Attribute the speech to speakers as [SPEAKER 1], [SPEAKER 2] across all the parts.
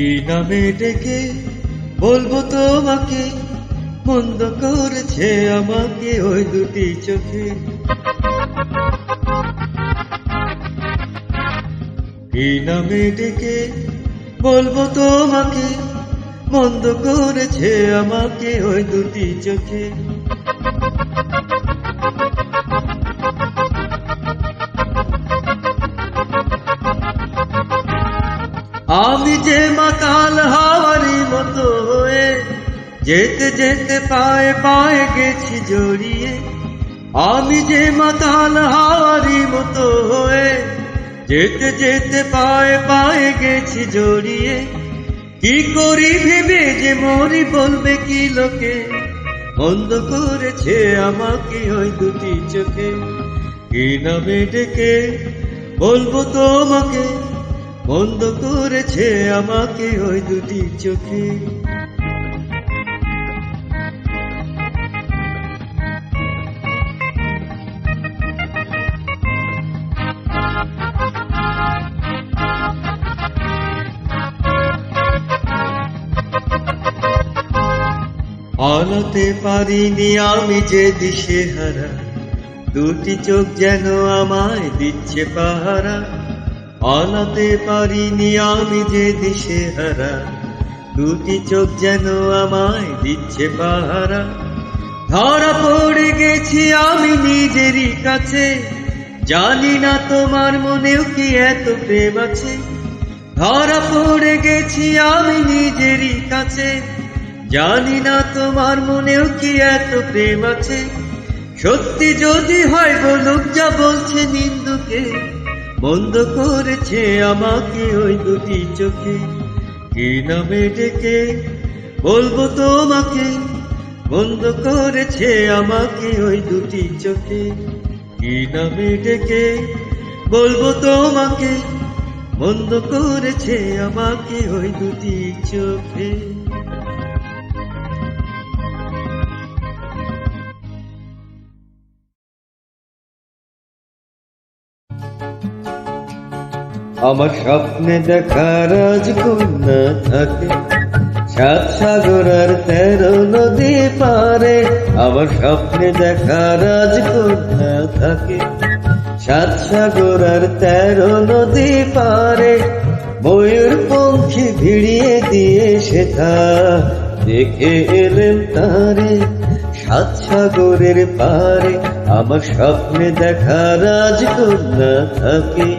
[SPEAKER 1] কি নামে ডেকে বলবো তোমাকে, মন্দ করেছে আমাকে ওই দুটি চোখে। কি নামে ডেকে বলবো তোমাকে, মন্দ করেছে আমাকে ওই দুটি চোখে। আমি যে মাতাল হাওয়ারি মতো হয়ে যেতে যেতে পায়ে পায়ে গেছি জড়িয়ে। আমি যে মাতাল হাওয়ারি মতো হয়ে যেতে যেতে পায়ে পায়ে গেছি জড়িয়ে। কি করি ভেবে যে মরি বলবে কি লোকে, মন্দ করেছে আমাকে ওই দুটি চোখে। কি নামে ডেকে বলবো তোমাকে, মন্দ করেছে আমাকে ওই দুটি চোখে। পালাতে পারিনি আমি যে দিশেহারা, দুটি চোখ যেন আমায় দিচ্ছে পাহারা। পালাতে পারিনি আমি যে দিশেহারা, দুটি চোখ যেন আমায় দিচ্ছে পাহারা। ধরা পড়ে গেছি আমি নিজেরই কাছে, জানি না তোমার মনেও কি এত প্রেম আছে। ধরা পড়ে গেছি আমি নিজেরই কাছে, জানি না তোমার মনেও কি এত প্রেম আছে। সত্যি যদি হয় বলুক যা বলছে নিন্দুকে, মন্দ করেছে আমাকে ওই দুটি চোখে। কি নামে ডেকে বলবো তোমাকে, মন্দ করেছে আমাকে ওই দুটি চোখে। কি নামে ডেকে বলবো তোমাকে, মন্দ করেছে আমাকে ওই দুটি চোখে। আমার স্বপ্নে দেখা রাজকন্যা থাকে, 7 সাগর আর 13 নদী পারে। আমার স্বপ্নে দেখা রাজকন্যা থাকে, 7 সাগর আর 13 নদী পারে। ময়ূর পঙ্খী ভিড়িয়ে দিয়ে সেথা দেখে এলেম তারে, 7 সাগরের পারে। আমার স্বপ্নে দেখা রাজকন্যা থাকে।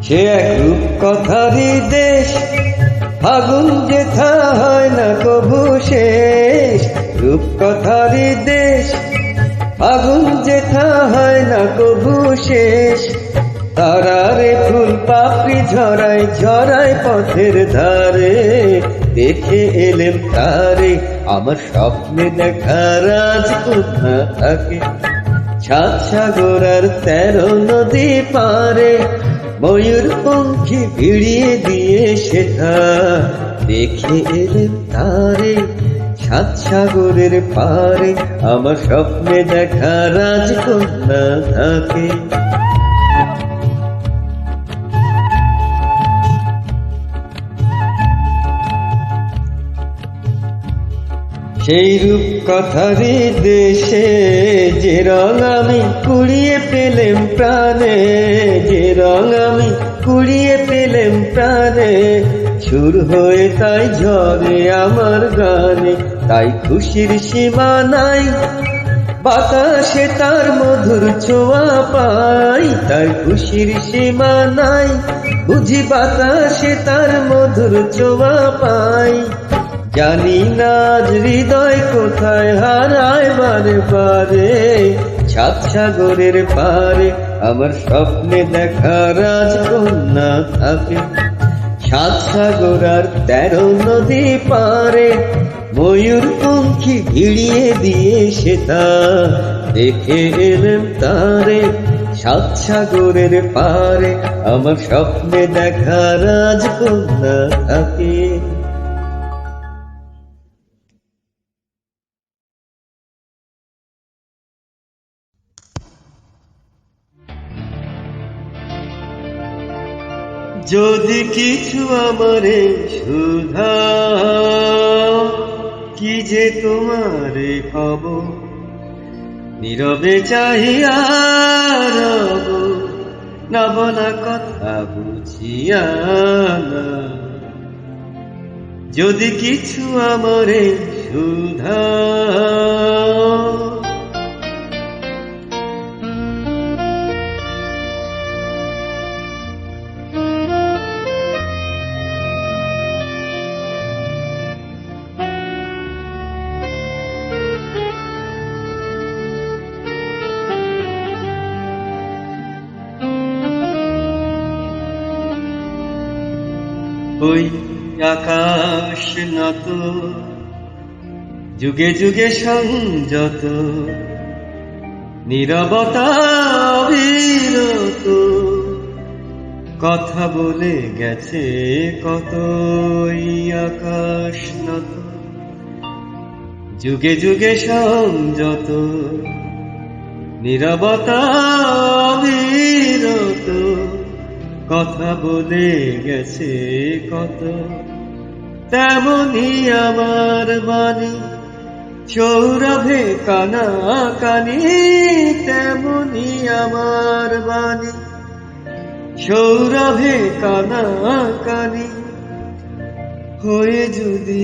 [SPEAKER 1] সে এক রূপকথারই দেশ, আগুন যেথা হয় না কভু শেষ। রূপকথারই দেশ, আগুন যেথা হয় না কভু শেষ। তারারে ফুল পাপড়ি ঝরায় ঝরায় পথের ধারে, দেখে এলেম তারে। আমার স্বপ্নে দেখা রাজকন্যা থাকে, 7 সাগর আর 13 নদী পারে। ময়ূর পঙ্খী ভিড়িয়ে দিয়ে সেথা দেখে এলেম তারে, 7 সাগরের পারে। আমার স্বপ্নে দেখা রাজকন্যা থাকে। সেই রূপ কথারই দেশে যে রং আমি কুড়িয়ে পেলেম প্রাণে, যে রং আমি কুড়িয়ে পেলেম প্রাণে। সুর হয়ে তাই ঝরে আমার গানে, তাই খুশির সীমা নাই। বাতাসে তার মধুর ছোঁয়া পাই, তাই খুশির সীমা নাই। বুঝি বাতাসে তার মধুর ছোঁয়া পাই। জানি না আজ হৃদয় কোথায় হারায় বারে বারে, 7 সাগরের পারে। আমার স্বপ্নে দেখা রাজকন্যা থাকে, 7 সাগর আর 13 নদী পারে। ময়ূর পঙ্খী ভিড়িয়ে দিয়ে সেটা দেখে এলেম তারে, 7 সাগরের পারে। আমার স্বপ্নে দেখা রাজকন্যা থাকে। যদি কিছু আমারে শুধাও, কি যে তোমারে কব, নীরবে চাহিয়া রব, না বলা কথা বুঝিয়া না। যদি কিছু আমারে শুধাও, ওই আকাশ নত, যুগে যুগে সংযত, নীরবতা অবিরত, কথা বলে গেছে কত। ওই আকাশ নত, যুগে যুগে সংযত, নীরবতা অবিরত, কথা বলে গেছে কত। তেমনি আমার বাণী সৌরভে কানা কানি, তেমনি আমার বাণী সৌরভে কানা কানি, হয়ে যদি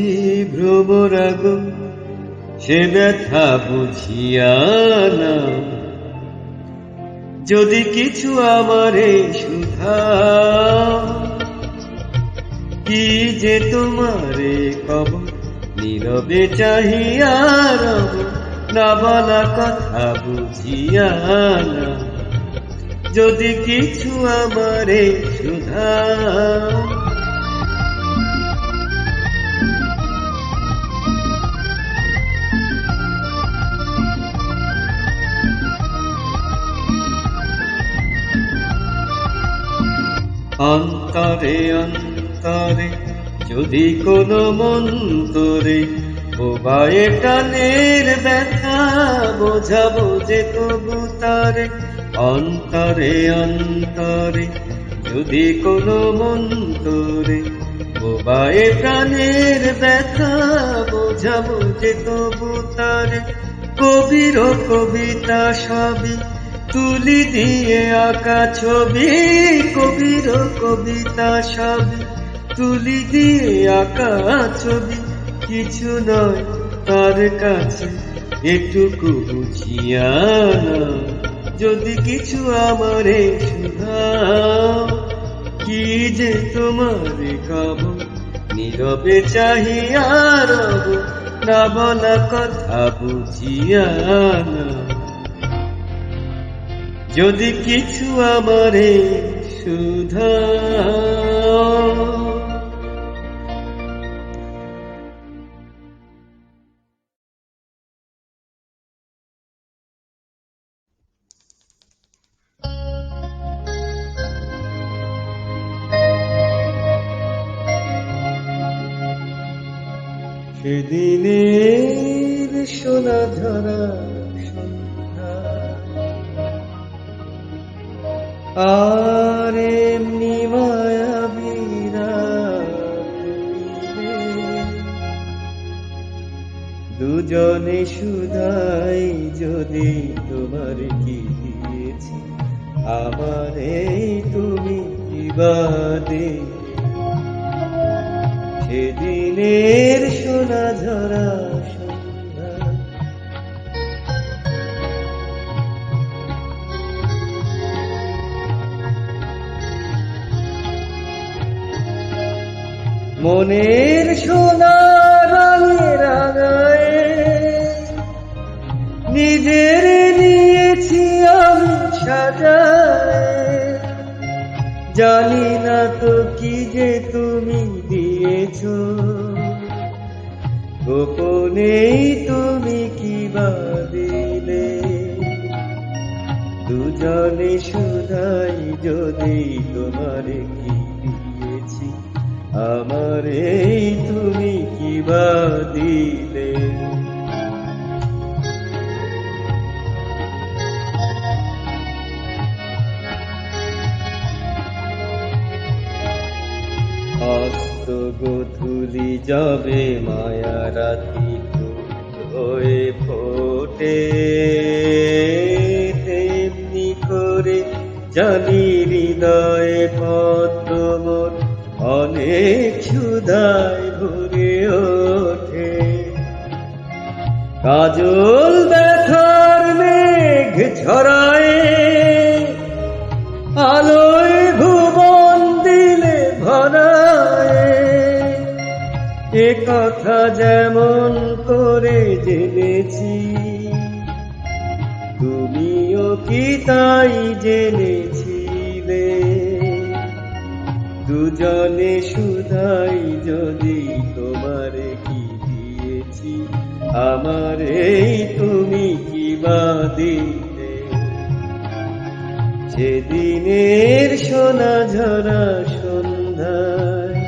[SPEAKER 1] ভ্রমরাগ সে ব্যথা বুঝিয়া না। যদি কিছু আমারে শুধাও, কি যে তোমারে কব, নীরবে চাহিয়া রব, না বলা কথা বুঝিয়া না। যদি কিছু আমারে শুধাও, অন্তরে অন্তরে যদি কোনো মন্তরে বোবায়ে প্রাণের ব্যথা বোঝাবো যে তবু তারে। অন্তরে অন্তরে যদি কোনো মন্তরে বোবায়ে প্রাণের ব্যথা বোঝাবো যে তবু তারে। কবির কবিতা সবই তুলি দিয়ে আঁকা ছবি, কবির কবিতা সবই তুলি দিয়ে আঁকা ছবি, কিছু নয় তার কাছে এটুকু বুঝিয়া না। যদি কিছু আমারে শুধাও, কি যে তোমারে কব, নীরবে চাহিয়া রব, না বলা কথা বুঝিয়া না। যদি কিছু আমারে শুধাও। সেদিনের সোনা ঝরা সন্ধ্যা আর এমনি মায়াবী রাত মিলে, দুজনে শুধাই যদি তোমার কি দিয়েছি, আমারে তুমি কি বাদে। সেদিনের সোনা ঝরা সন্ধ্যা মনের সোনা রঙে রাঙায় নিজের নিয়েছি আমি সাজায়। জানি না তো কি যে তুমি দিয়েছ, গোপনেই তুমি কি বা দিলে। দুজনে শুধাই যদি তোমারে কি দিয়েছি, আমারে তুমি কি বা দিলে। অস্ত গোধূলি যাবে মায়া রাতি হয়ে ফোটে, তেমনি করে জানি হৃদয়ে পদ্ম মোর অনেক ক্ষুধায় ভরে ওঠে। কাজল ব্যথার মেঘ ছড়ায়, আলোয় ভুবন দিলে ভরায়, এ কথা যেমন করে জেনেছি, তুমিও কি তাই জেনেছিলে? দুজনে শুধাই যদি তোমারে কি দিয়েছি, আমারে তুমি কি বা দিলে? সেদিনের সোনা ঝরা সন্ধ্যায়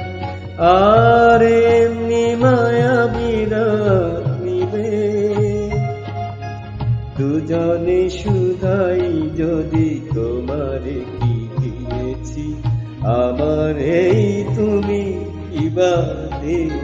[SPEAKER 1] আর এমনি মায়া বিরাট নিবে, দুজনে শুধাই যদি তোমারে কি দিয়েছি, আমারে তুমি কি বা দিলে?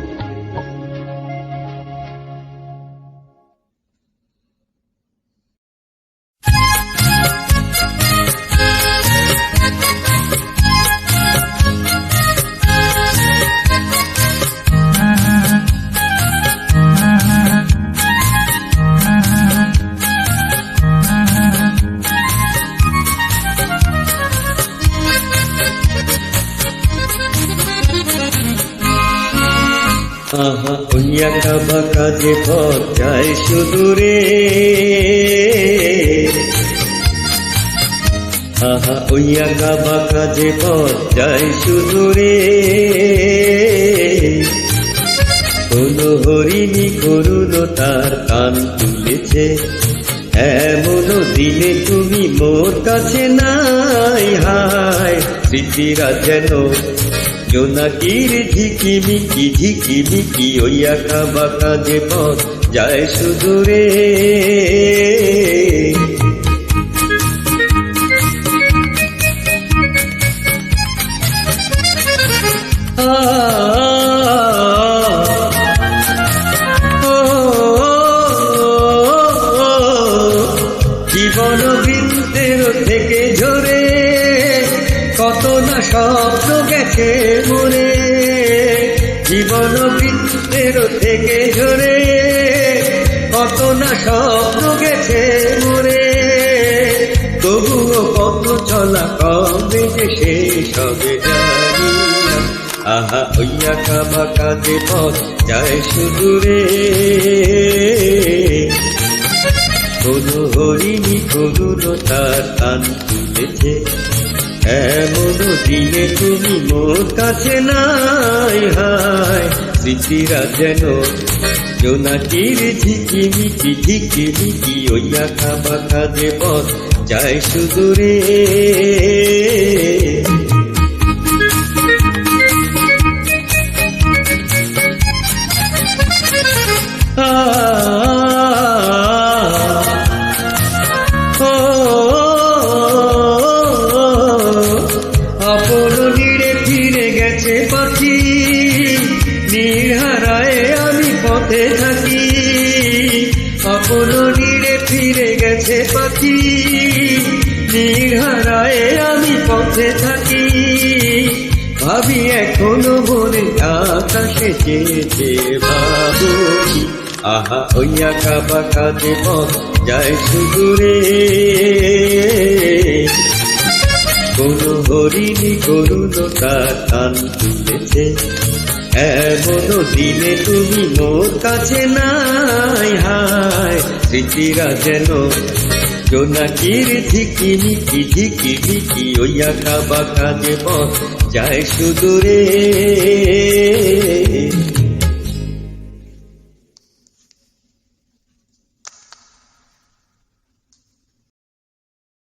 [SPEAKER 1] আহা ওই একা বাঁকা যে পথ যায় সুদূরে, আহা ওই একা বাঁকা যে পথ যায় সুদূরে, কোন হরিণী করুণতার কান তুলেছে, এমন দিনে তুমি মোর কাছে নাই। হায় স্মৃতিরা যেন জোনাকির ঝিকিমিকি ঝিকিমিকি, ওই আঁকা বাঁকা যে পথ যায় সুদূরে। জীবন বৃন্তের থেকে ঝরে কত না স্বপ্ন গেছে মরে, জীবন বৃন্তের থেকে ঝরে কত না স্বপ্ন গেছে মরে, তবুও কত চলা কবে যে শেষ হবে জানি না। আহা ওই আঁকা বাঁকা যে পথ যায় সুদূরে, কোন হরিণী করুণতার কান তুলেছে, এমন দিনে তুমি মোর কাছে নাই। হায় স্মৃতিরা যেন জোনাকির ঝিকিমিকি ঝিকিমিকি, ওই আঁকা বাঁকা যে পথ যায় সুদূরে। আপন নীড়ে ফিরে গেছে পাখি, নির্হারায় আমি পথে থাকি, আপন নীড়ে ফিরে গেছে পাখি, নির্হারায় আমি পথে থাকি, ভাবি এখনো মনে আকাশে চেয়েছে ভাবি, আহা ওই আঁকা বাঁকা যে পথ যায় সুদূরে, কোন হরিণী করুণতার কান তুলেছে, এমন দিনে তুমি মোর কাছে নাই। হায় স্মৃতিরা যেন জোনাকির ঝিকিমিকি ঝিকিমিকি, ওই আঁকা বাঁকা যে পথ যায় সুদূরে।